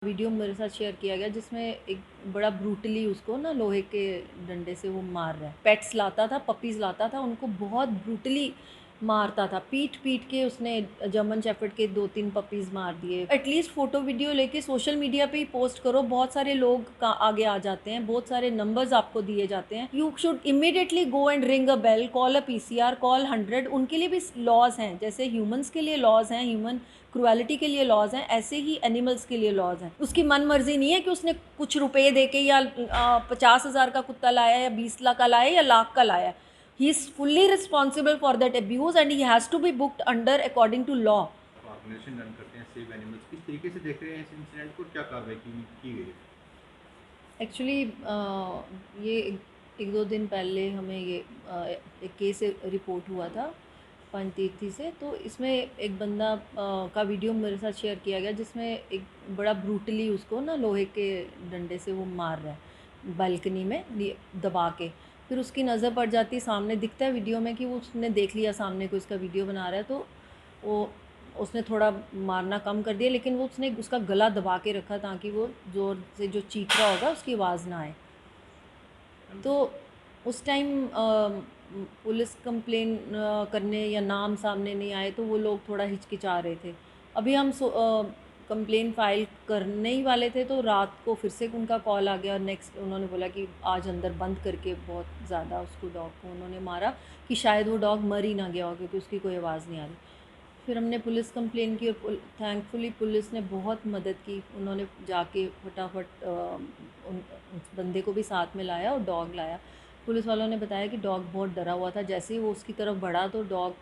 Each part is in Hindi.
वीडियो मेरे साथ शेयर किया गया जिसमें एक बड़ा ब्रूटली उसको ना लोहे के डंडे से वो मार रहा है। पेट्स लाता था, पपीज़ लाता था, उनको बहुत ब्रूटली मारता था। पीट-पीट के उसने जर्मन शेफ़र्ड के 2-3 पपीज़ मार दिए। एटलीस्ट फ़ोटो वीडियो लेके सोशल मीडिया पे ही पोस्ट करो, बहुत सारे लोग का आगे आ जाते हैं, बहुत सारे नंबर्स आपको दिए जाते हैं। You should immediately go and ring a bell, call a PCR, call 100। उनके लिए भी लॉज़ हैं, जैसे ह्यूमन्स के लिए लॉज़ हैं, ह्यूमन क्रुएलिटी के लिए लॉज़ हैं, ऐसे ही एनिमल्स के लिए लॉज़ हैं। उसकी मन मर्ज़ी नहीं है कि उसने कुछ रुपए दे के या 50,000 का कुत्ता लाया या 20 लाख का लाया या लाख का लाया। He is fully responsible for that abuse and he has to be booked under according to law. Organisation run करते हैं सेव एनिमल्स, किस तरीके से देख रहे हैं इस इंसिडेंट को, क्या कार्रवाई की गई है? एक्चुअली ये एक दो दिन पहले हमें ये एक केस रिपोर्ट हुआ था पंचतीर्थी से। तो इसमें एक बंदा का वीडियो मेरे साथ शेयर किया गया जिसमें एक बड़ा ब्रूटली उसको ना लोहे के डंडे से वो मार रहा है बालकनी में दबा के। फिर उसकी नज़र पड़ जाती है, सामने दिखता है वीडियो में कि वो उसने देख लिया सामने को इसका वीडियो बना रहा है, तो वो उसने थोड़ा मारना कम कर दिया, लेकिन वो उसने उसका गला दबा के रखा ताकि वो ज़ोर से जो चीख रहा होगा उसकी आवाज़ ना आए। तो उस टाइम पुलिस कंप्लेन करने या नाम सामने नहीं आए तो वो लोग थोड़ा हिचकिचा रहे थे। अभी हम कंप्लेन फ़ाइल करने ही वाले थे तो रात को फिर से उनका कॉल आ गया और नेक्स्ट उन्होंने बोला कि आज अंदर बंद करके बहुत ज़्यादा उसको डॉग को उन्होंने मारा कि शायद वो डॉग मर ही ना गया हो क्योंकि उसकी कोई आवाज़ नहीं आ रही। फिर हमने पुलिस कंप्लेन की और थैंकफुली पुलिस ने बहुत मदद की। उन्होंने जाके फटाफट उस बंदे को भी साथ में लाया और डॉग लाया। पुलिस वालों ने बताया कि डॉग बहुत डरा हुआ था, जैसे ही वो उसकी तरफ बढ़ा तो डॉग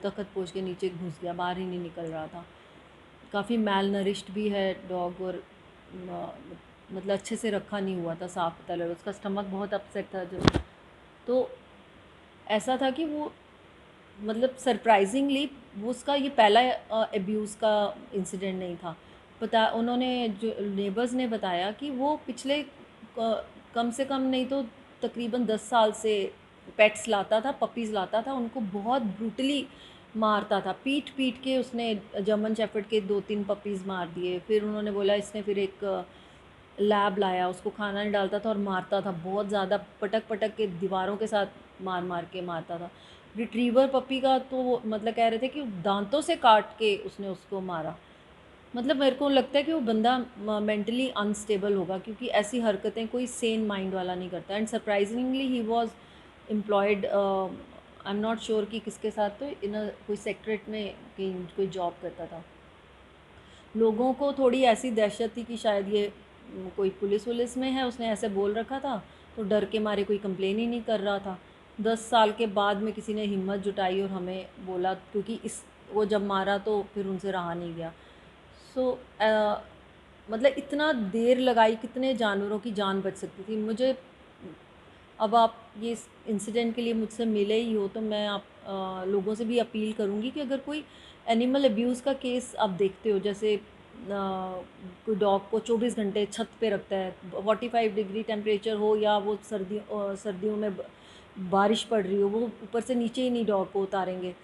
तख्तपोश के नीचे घुस गया, बाहर ही नहीं निकल रहा था। काफ़ी मैल नरिश्ड भी है डॉग और मतलब अच्छे से रखा नहीं हुआ था, साफ पता लगा उसका स्टमक बहुत अपसेट था जो। तो ऐसा था कि वो मतलब सरप्राइजिंगली वो उसका ये पहला अब्यूज़ का इंसिडेंट नहीं था। पता उन्होंने जो नेबर्स ने बताया कि वो पिछले कम से कम नहीं तो तकरीबन 10 साल से पेट्स लाता था, पपीज़ लाता था, उनको बहुत ब्रूटली मारता था। पीट-पीट के उसने जर्मन शेफ़र्ड के 2-3 पपीज़ मार दिए। फिर उन्होंने बोला इसने फिर एक लैब लाया, उसको खाना नहीं डालता था और मारता था, बहुत ज़्यादा पटक-पटक के दीवारों के साथ मार-मार के मारता था। रिट्रीवर पपी का तो वो मतलब कह रहे थे कि दाँतों से काट के उसने उसको मारा। मतलब मेरे को लगता है कि वो बंदा मेंटली अनस्टेबल होगा क्योंकि ऐसी हरकतें कोई सेन माइंड वाला नहीं करता। And surprisingly he was employed, I am not sure कि किसके साथ, तो इन कोई सेक्रेट में कहीं कोई जॉब करता था। लोगों को थोड़ी ऐसी दहशत थी कि शायद ये कोई पुलिस वुलिस में है, उसने ऐसे बोल रखा था, तो डर के मारे कोई कंप्लेन ही नहीं कर रहा था। 10 साल के बाद में किसी ने हिम्मत जुटाई और हमें बोला, क्योंकि इस वो जब मारा तो फिर उनसे रहा नहीं गया। सो मतलब इतना देर लगाई, कितने जानवरों की जान बच सकती थी। मुझे अब आप ये इस इंसिडेंट के लिए मुझसे मिले ही हो तो मैं आप लोगों से भी अपील करूँगी कि अगर कोई एनिमल अब्यूज़ का केस आप देखते हो, जैसे कोई डॉग को 24 घंटे छत पे रखता है, 45 डिग्री टेम्परेचर हो या वो सर्दियों में बारिश पड़ रही हो, वो ऊपर से नीचे ही नहीं डॉग को उतारेंगे।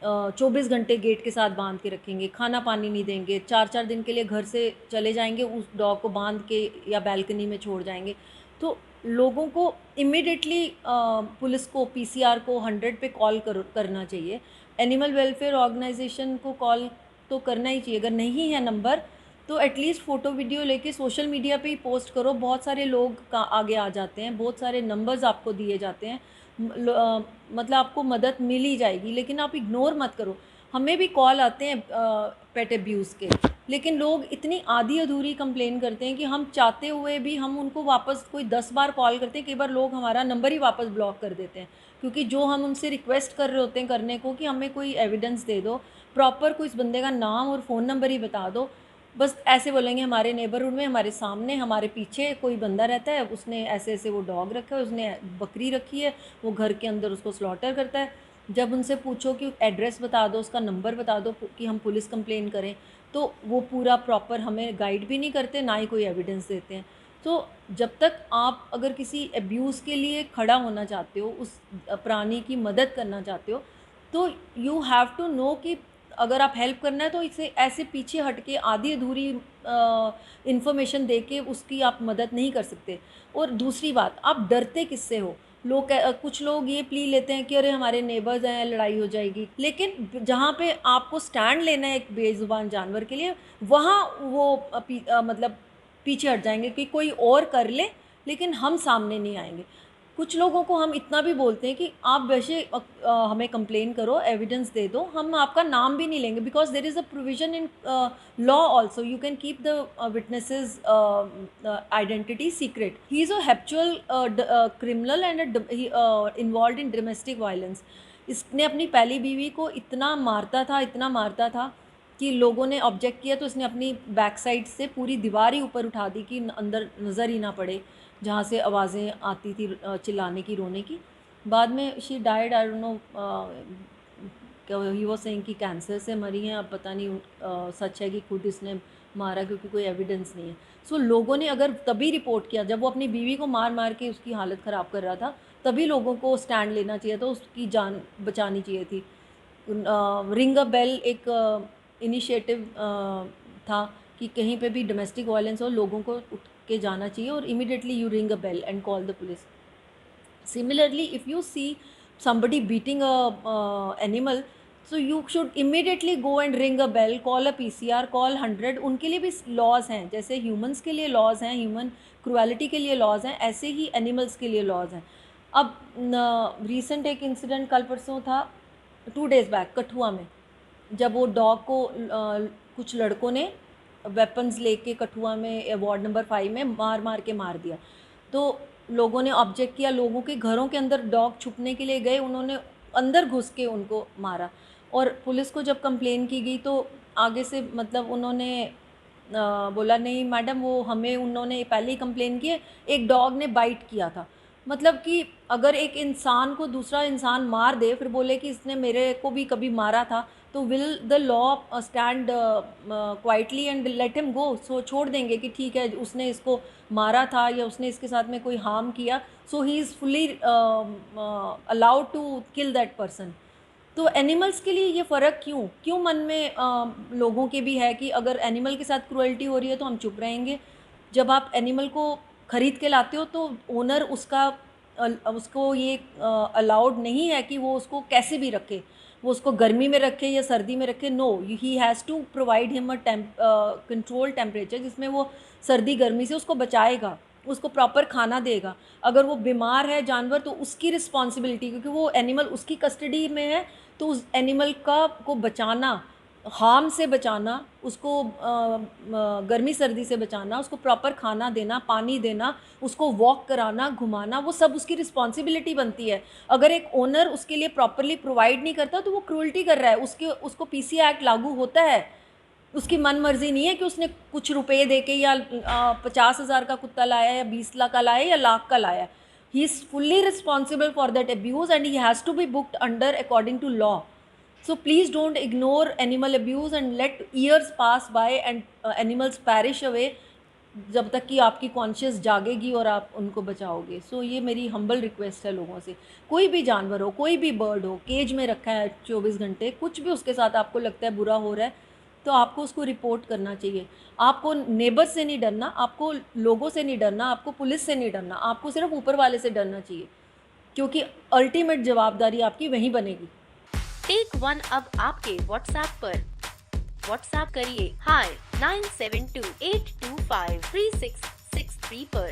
24 घंटे गेट के साथ बांध के रखेंगे, खाना पानी नहीं देंगे, 4-4 दिन के लिए घर से चले जाएंगे, उस डॉग को बांध के या बालकनी में छोड़ जाएंगे। तो लोगों को इमिडिएटली पुलिस को, पीसीआर को 100 पे कॉल करना चाहिए। एनिमल वेलफेयर ऑर्गेनाइजेशन को कॉल तो करना ही चाहिए। अगर नहीं है नंबर तो एटलीस्ट फ़ोटो वीडियो लेके सोशल मीडिया पे ही पोस्ट करो, बहुत सारे लोग का आगे आ जाते हैं, बहुत सारे नंबर्स आपको दिए जाते हैं। मतलब आपको मदद मिल ही जाएगी, लेकिन आप इग्नोर मत करो। हमें भी कॉल आते हैं पेट अब्यूज़ के, लेकिन लोग इतनी आधी अधूरी कंप्लेन करते हैं कि हम चाहते हुए भी हम उनको वापस कोई 10 बार कॉल करते हैं, कई बार लोग हमारा नंबर ही वापस ब्लॉक कर देते हैं, क्योंकि जो हम उनसे रिक्वेस्ट कर रहे होते हैं करने को कि हमें कोई एविडेंस दे दो, प्रॉपर कोई इस बंदे का नाम और फ़ोन नंबर ही बता दो। बस ऐसे बोलेंगे हमारे नेबरहुड में, हमारे सामने, हमारे पीछे कोई बंदा रहता है, उसने ऐसे-ऐसे वो डॉग रखा है, उसने बकरी रखी है, वो घर के अंदर उसको स्लॉटर करता है। जब उनसे पूछो कि एड्रेस बता दो, उसका नंबर बता दो कि हम पुलिस कंप्लेन करें, तो वो पूरा प्रॉपर हमें गाइड भी नहीं करते, ना ही कोई एविडेंस देते हैं। तो जब तक आप अगर किसी अब्यूज़ के लिए खड़ा होना चाहते हो, उस प्राणी की मदद करना चाहते हो, तो यू हैव टू नो कि अगर आप हेल्प करना है तो इसे ऐसे पीछे हट के आधी अधूरी इन्फॉर्मेशन दे के उसकी आप मदद नहीं कर सकते। और दूसरी बात, आप डरते किससे हो? कुछ लोग ये प्ली लेते हैं कि अरे हमारे नेबर्स हैं, लड़ाई हो जाएगी, लेकिन जहाँ पे आपको स्टैंड लेना है एक बेज़ुबान जानवर के लिए, वहाँ वो मतलब पीछे हट जाएंगे कि कोई और कर ले, लेकिन हम सामने नहीं आएंगे। कुछ लोगों को हम इतना भी बोलते हैं कि आप वैसे हमें कंप्लेन करो, एविडेंस दे दो, हम आपका नाम भी नहीं लेंगे, because there is a provision in law also, you can keep the witnesses identity secret. He is a habitual criminal and involve in domestic violence. इसने अपनी पहली बीवी को इतना मारता था कि लोगों ने ऑब्जेक्ट किया, तो इसने अपनी बैक साइड से पूरी दीवार ही ऊपर उठा दी कि अंदर नज़र ही ना पड़े, जहाँ से आवाज़ें आती थी चिल्लाने की, रोने की। बाद में she died, I don't know, he was saying कि कैंसर से मरी हैं। अब पता नहीं सच है कि खुद इसने मारा, क्योंकि कोई एविडेंस नहीं है। सो लोगों ने अगर तभी रिपोर्ट किया जब वो अपनी बीवी को मार मार के उसकी हालत ख़राब कर रहा था, तभी लोगों को स्टैंड लेना चाहिए था, उसकी जान बचानी चाहिए थी। रिंग अ बेल एक इनिशिएटिव था कि कहीं पे भी डोमेस्टिक वायलेंस हो, लोगों को उठ के जाना चाहिए और immediately you ring a bell and call the police. Similarly, if you see somebody beating a animal, so you should immediately go and ring a bell, call a PCR, call 100। उनके लिए भी लॉज हैं, जैसे ह्यूमंस के लिए लॉज हैं, ह्यूमन क्रुएलिटी के लिए लॉज हैं, ऐसे ही एनिमल्स के लिए लॉज हैं। अब रिसेंट एक इंसिडेंट कल परसों था, 2 days बैक, कठुआ में, जब वो डॉग को कुछ लड़कों ने वेपन्स लेके कठुआ में वार्ड नंबर 5 में मार के मार दिया। तो लोगों ने ऑब्जेक्ट किया, लोगों के घरों के अंदर डॉग छुपने के लिए गए, उन्होंने अंदर घुस के उनको मारा। और पुलिस को जब कंप्लेन की गई तो आगे से मतलब उन्होंने बोला नहीं मैडम, वो हमें, उन्होंने पहले ही कंप्लेन की है, एक डॉग ने बाइट किया था। मतलब कि अगर एक इंसान को दूसरा इंसान मार दे, फिर बोले कि इसने मेरे को भी कभी मारा था, तो will the law stand quietly and let him go? So छोड़ देंगे कि ठीक है, उसने इसको मारा था या उसने इसके साथ में कोई हार्म किया, so he is fully allowed to kill that person. तो एनिमल्स के लिए ये फ़र्क क्यों मन में लोगों के भी है कि अगर एनिमल के साथ क्रुएल्टी हो रही है तो हम चुप रहेंगे। जब आप एनिमल को ख़रीद के लाते हो तो ओनर उसको ये अलाउड नहीं है कि वो उसको कैसे भी रखे, वो उसको गर्मी में रखे या सर्दी में रखे। No, he has to provide him a control temperature, जिसमें वो सर्दी गर्मी से उसको बचाएगा, उसको प्रॉपर खाना देगा। अगर वो बीमार है जानवर तो उसकी रिस्पॉन्सिबिलिटी, क्योंकि वो एनिमल उसकी कस्टडी में है, तो उस एनिमल को बचाना, हार्म से बचाना, उसको गर्मी सर्दी से बचाना, उसको प्रॉपर खाना देना, पानी देना, उसको वॉक कराना, घुमाना, वो सब उसकी रिस्पॉन्सिबिलिटी बनती है। अगर एक ओनर उसके लिए प्रॉपरली प्रोवाइड नहीं करता तो वो क्रूअल्टी कर रहा है। उसको पीसी एक्ट लागू होता है। उसकी मन मर्जी नहीं है कि उसने कुछ रुपए दे के या 50,000 का कुत्ता लाया या 20 लाख का लाया या लाख का लाया। He is fully responsible for that abuse and he has to be booked under according to law. So please don't ignore animal abuse and let years pass by and animals perish away, जब तक कि आपकी कॉन्शियस जागेगी और आप उनको बचाओगे। सो ये मेरी हम्बल रिक्वेस्ट है लोगों से, कोई भी जानवर हो, कोई भी बर्ड हो, केज में रखा है 24 घंटे, कुछ भी उसके साथ आपको लगता है बुरा हो रहा है, तो आपको उसको रिपोर्ट करना चाहिए। आपको नेबर से नहीं डरना, आपको लोगों से नहीं डरना, आपको पुलिस से नहीं डरना, आपको सिर्फ ऊपर वाले से डरना चाहिए, क्योंकि अल्टीमेट जवाबदारी आपकी वहीं बनेगी। टेक वन अब आपके व्हाट्सएप पर। व्हाट्सएप करिए hi 9728253663 पर।